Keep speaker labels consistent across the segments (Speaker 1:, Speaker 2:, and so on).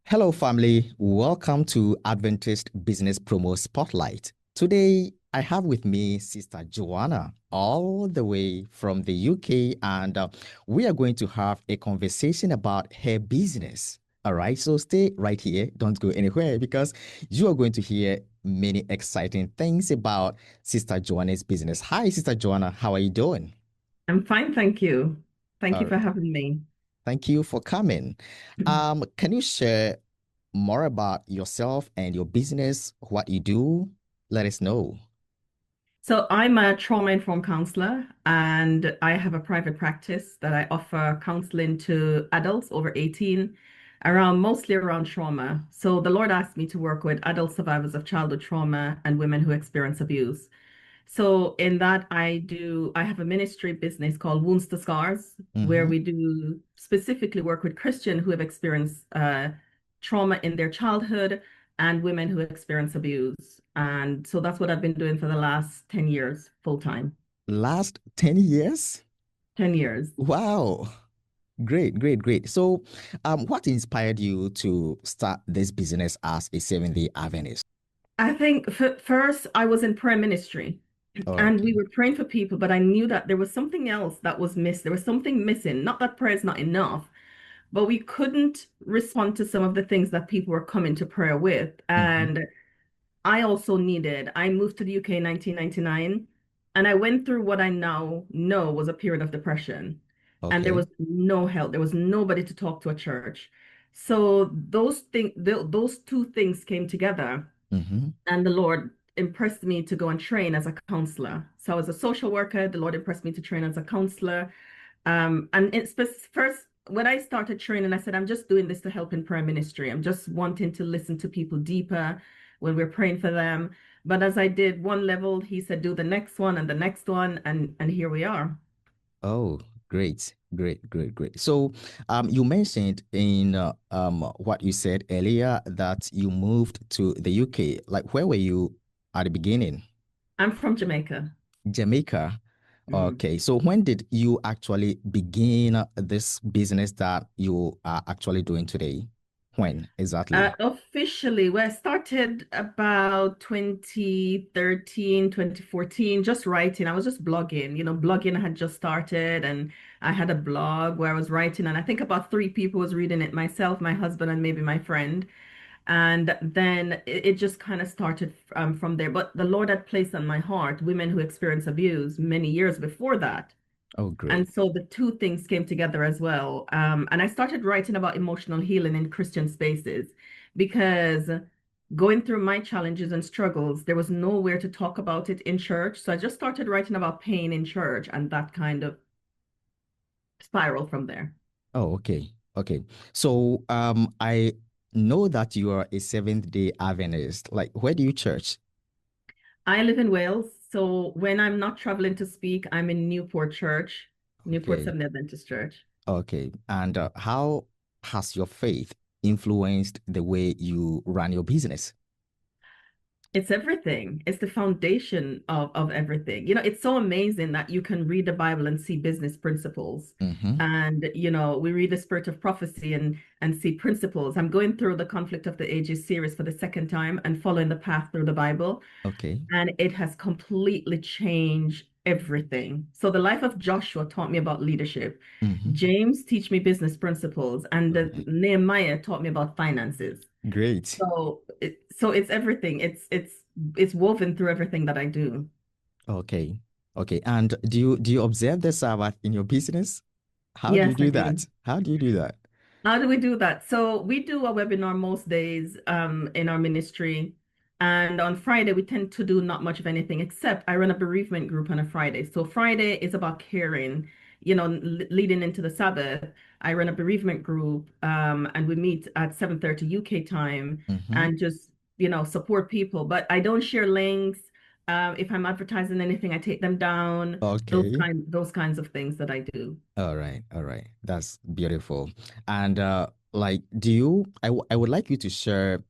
Speaker 1: Hello, family. Welcome to Adventist Business Promo Spotlight. Today, I have with me Sister Joanna, all the way from the UK, and we are going to have a conversation about her business. All right, so stay right here. Don't go anywhere because you are going to hear many exciting things about Sister Joanna's business. Hi, Sister Joanna. How are you doing?
Speaker 2: I'm fine, thank you. Thank you
Speaker 1: Uh,
Speaker 2: for having me.
Speaker 1: Thank you for coming. Can you share more about yourself and your business, what you do? Let us know.
Speaker 2: So I'm a trauma-informed counselor, and I have a private practice that I offer counseling to adults over 18 around mostly around trauma. So the Lord asked me to work with adult survivors of childhood trauma and women who experience abuse. So in that I have a ministry business called Wounds to Scars, where
Speaker 1: Mm-hmm.
Speaker 2: we do specifically work with Christians who have experienced trauma in their childhood and women who experience abuse. And so that's what I've been doing for the last 10 years, full time.
Speaker 1: Last 10 years?
Speaker 2: 10 years.
Speaker 1: Wow. Great, great, great. So, what inspired you to start this business as a Seventh-day Adventist?
Speaker 2: I think first I was in prayer ministry and we
Speaker 1: Okay.
Speaker 2: were praying for people, but I knew that there was something else that was missed. There was something missing. Not that prayer is not enough, but we couldn't respond to some of the things that people were coming to prayer with.
Speaker 1: Mm-hmm.
Speaker 2: And I moved to the UK in 1999, and I went through what I now know was a period of depression. And there
Speaker 1: Okay.
Speaker 2: was no help. There was nobody to talk to at church. So those two things came together,
Speaker 1: Mm-hmm.
Speaker 2: and the Lord impressed me to go and train as a counselor. So I was a social worker. The Lord impressed me to train as a counselor. And first, when I started training, I said, I'm just doing this to help in prayer ministry. I'm just wanting to listen to people deeper when we're praying for them. But as I did one level, he said, do the next one and the next one, and here we are.
Speaker 1: Oh, great, great, great, great. So, you mentioned in what you said earlier that you moved to the UK. Like, where were you at the beginning?
Speaker 2: I'm from Jamaica.
Speaker 1: Jamaica.
Speaker 2: Mm.
Speaker 1: Okay, so when did you actually begin this business that you are actually doing today? When exactly?
Speaker 2: Officially, well, I started about 2013, 2014, just writing. I was just blogging. Blogging had just started, and I had a blog where I was writing, and I think about three people was reading it, myself, my husband, and maybe my friend. And then it just kind of started from there. But the Lord had placed on my heart women who experience abuse many years before that.
Speaker 1: Oh, great.
Speaker 2: And so the two things came together as well. And I started writing about emotional healing in Christian spaces because going through my challenges and struggles, there was nowhere to talk about it in church. So I just started writing about pain in church, and that kind of spiral from there.
Speaker 1: Oh, okay. Okay. So, I know that you are a Seventh-day Adventist. Like, where do you church?
Speaker 2: I live in Wales. So when I'm not traveling to speak, I'm in Newport Church, Newport
Speaker 1: Okay.
Speaker 2: Seventh Adventist Church.
Speaker 1: Okay. And how has your faith influenced the way you run your business?
Speaker 2: It's everything. It's the foundation of everything. It's so amazing that you can read the Bible and see business principles.
Speaker 1: Mm-hmm.
Speaker 2: And, we read the Spirit of Prophecy and see principles. I'm going through the Conflict of the Ages series for the second time and following the path through the Bible.
Speaker 1: Okay.
Speaker 2: And it has completely changed everything. So the life of Joshua taught me about leadership.
Speaker 1: Mm-hmm.
Speaker 2: James teach me business principles, and
Speaker 1: Okay.
Speaker 2: Nehemiah taught me about finances.
Speaker 1: Great.
Speaker 2: So it's everything. It's woven through everything that I do.
Speaker 1: Okay. Okay. And do you observe the Sabbath in your business? How do you
Speaker 2: Yes, I
Speaker 1: do
Speaker 2: do.
Speaker 1: that? How do you do that?
Speaker 2: How do we do that? So we do a webinar most days in our ministry. And on Friday, we tend to do not much of anything, except I run a bereavement group on a Friday. So Friday is about caring, leading into the Sabbath. I run a bereavement group, and we meet at 7:30 UK time
Speaker 1: Mm-hmm.
Speaker 2: and just, support people. But I don't share links. If I'm advertising anything, I take them down.
Speaker 1: Okay.
Speaker 2: Those kinds of things that I do.
Speaker 1: All right. All right. That's beautiful. And like, I would like you to share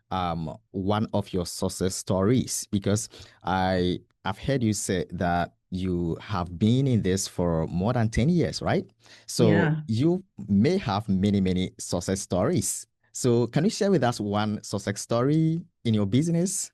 Speaker 1: one of your success stories because I've heard you say that you have been in this for more than 10 years, right? So
Speaker 2: Yeah.
Speaker 1: you may have many, many success stories. So can you share with us one success story in your business?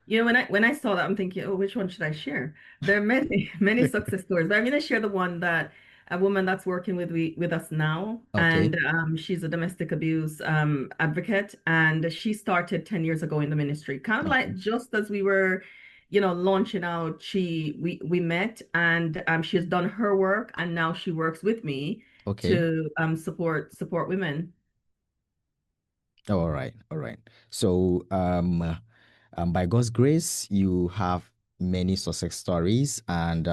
Speaker 2: You know, when I saw that, I'm thinking, oh, which one should I share? There are many many success stories, but I'm going to share the one that a woman that's working with us now,
Speaker 1: Okay.
Speaker 2: and she's a domestic abuse advocate, and she started 10 years ago in the ministry, kind of
Speaker 1: Okay.
Speaker 2: like just as we were, launching out. We met, and she has done her work, and now she works with me
Speaker 1: Okay.
Speaker 2: to support women.
Speaker 1: All right. All right. So, by God's grace, you have many success stories and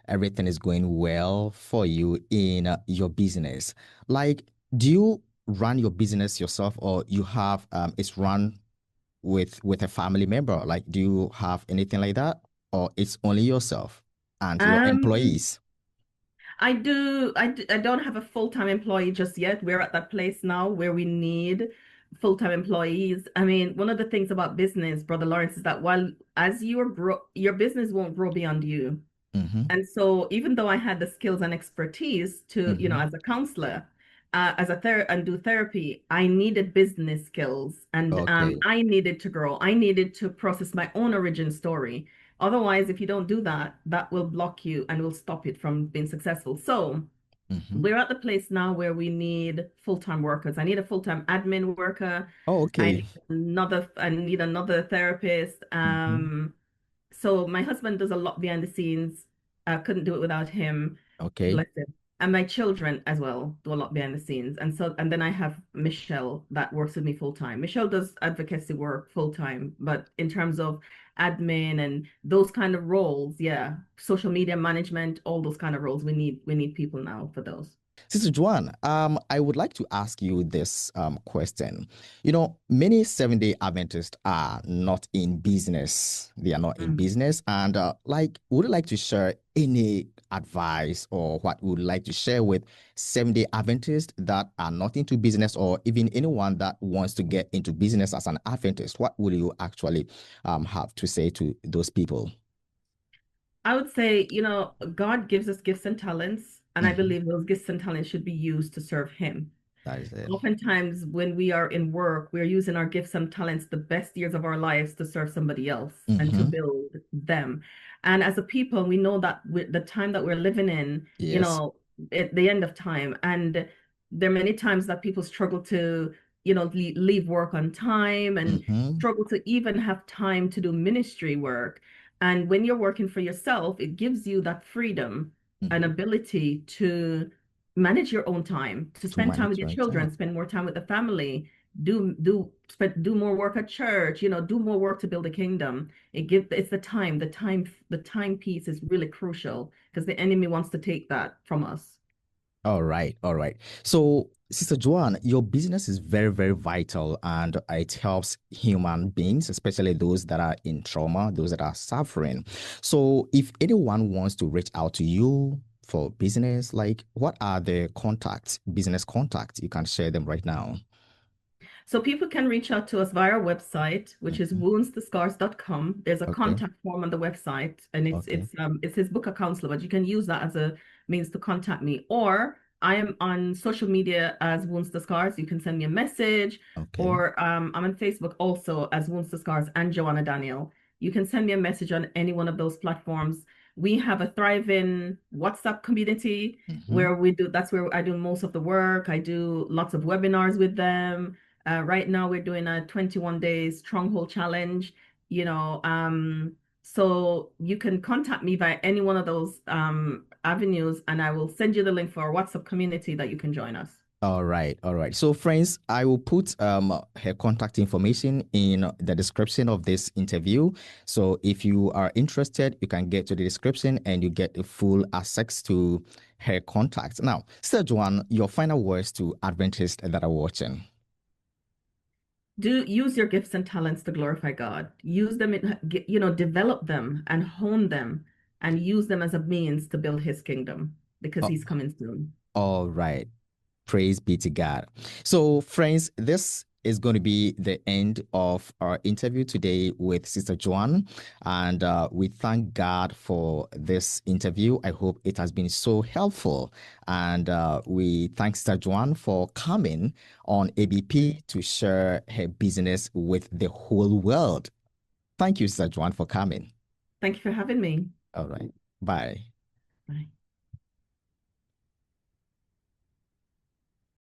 Speaker 1: everything is going well for you in your business. Like, do you run your business yourself or you have it's run with a family member? Like, do you have anything like that or it's only yourself and your
Speaker 2: Um,
Speaker 1: employees?
Speaker 2: I don't have a full-time employee just yet. We're at that place now where we need full-time employees. I mean, one of the things about business, Brother Lawrence, is that while as you are your business won't grow beyond you.
Speaker 1: Mm-hmm.
Speaker 2: And so even though I had the skills and expertise to,
Speaker 1: Mm-hmm.
Speaker 2: as a counselor, as a and do therapy, I needed business skills and
Speaker 1: Okay.
Speaker 2: I needed to grow. I needed to process my own origin story. Otherwise, if you don't do that, that will block you and will stop it from being successful. So
Speaker 1: Mm-hmm.
Speaker 2: we're at the place now where we need full-time workers. I need a full-time admin worker.
Speaker 1: Oh, okay.
Speaker 2: I need another therapist.
Speaker 1: Mm-hmm.
Speaker 2: So my husband does a lot behind the scenes. I couldn't do it without him.
Speaker 1: Okay.
Speaker 2: Bless him. And my children as well do a lot behind the scenes. And then I have Michelle that works with me full time. Michelle does advocacy work full time, but in terms of admin and those kind of roles, yeah, social media management, all those kind of roles, we need people now for those.
Speaker 1: Sister Joanne, I would like to ask you this question. You know, many Seventh-day Adventists are not in business. They are not in
Speaker 2: Mm.
Speaker 1: business. And would you like to share any advice or what would you like to share with Seventh-day Adventists that are not into business or even anyone that wants to get into business as an Adventist? What would you actually have to say to those people?
Speaker 2: I would say, God gives us gifts and talents, and I
Speaker 1: Mhm.
Speaker 2: believe those gifts and talents should be used to serve Him.
Speaker 1: That is it.
Speaker 2: Oftentimes, when we are in work, we're using our gifts and talents the best years of our lives to serve somebody else and to
Speaker 1: Mm-hmm.
Speaker 2: build them. And as a people, we know that with the time that we're living in,
Speaker 1: Yes.
Speaker 2: at the end of time, and there are many times that people struggle to, leave work on time and
Speaker 1: Mm-hmm.
Speaker 2: struggle to even have time to do ministry work. And when you're working for yourself, it gives you that freedom and
Speaker 1: Mm-hmm.
Speaker 2: ability to manage your own time, to
Speaker 1: To
Speaker 2: spend time with
Speaker 1: manage
Speaker 2: your
Speaker 1: your
Speaker 2: children,
Speaker 1: time.
Speaker 2: spend more time with the family, do more work at church, do more work to build a kingdom. It's the time piece is really crucial because the enemy wants to take that from us.
Speaker 1: All right, all right. So, Sister Joanne, your business is very, very vital and it helps human beings, especially those that are in trauma, those that are suffering. So, if anyone wants to reach out to you for business, like what are the contacts, business contacts? You can share them right now.
Speaker 2: So people can reach out to us via our website, which is
Speaker 1: Mhm.
Speaker 2: woundsthescars.com. There's a
Speaker 1: Okay,
Speaker 2: contact form on the website, and it's
Speaker 1: okay,
Speaker 2: it's um it says book a counselor, but you can use that as a means to contact me. Or I am on social media as Wounds to Scars. You can send me a message,
Speaker 1: okay.
Speaker 2: or I'm on Facebook also as Wounds to Scars and Joanna Daniel. You can send me a message on any one of those platforms. We have a thriving WhatsApp community
Speaker 1: Mhm.
Speaker 2: where that's where I do most of the work. I do lots of webinars with them. Right now, we're doing a 21 days stronghold challenge, so you can contact me via any one of those avenues, and I will send you the link for our WhatsApp community that you can join us.
Speaker 1: All right, all right. So, friends, I will put her contact information in the description of this interview. So, if you are interested, you can get to the description and you get the full access to her contact. Now, Sister Joanne, your final words to Adventists that are watching.
Speaker 2: Do use your gifts and talents to glorify God. Use them, develop them and hone them, and use them as a means to build His kingdom because
Speaker 1: Oh,
Speaker 2: He's coming soon.
Speaker 1: all right. Praise be to God. So, friends, this is going to be the end of our interview today with Sister Joanne. And we thank God for this interview. I hope it has been so helpful. And we thank Sister Joanne for coming on ABP to share her business with the whole world. Thank you, Sister Joanne, for coming.
Speaker 2: Thank you for having me.
Speaker 1: All right. Bye.
Speaker 2: Bye.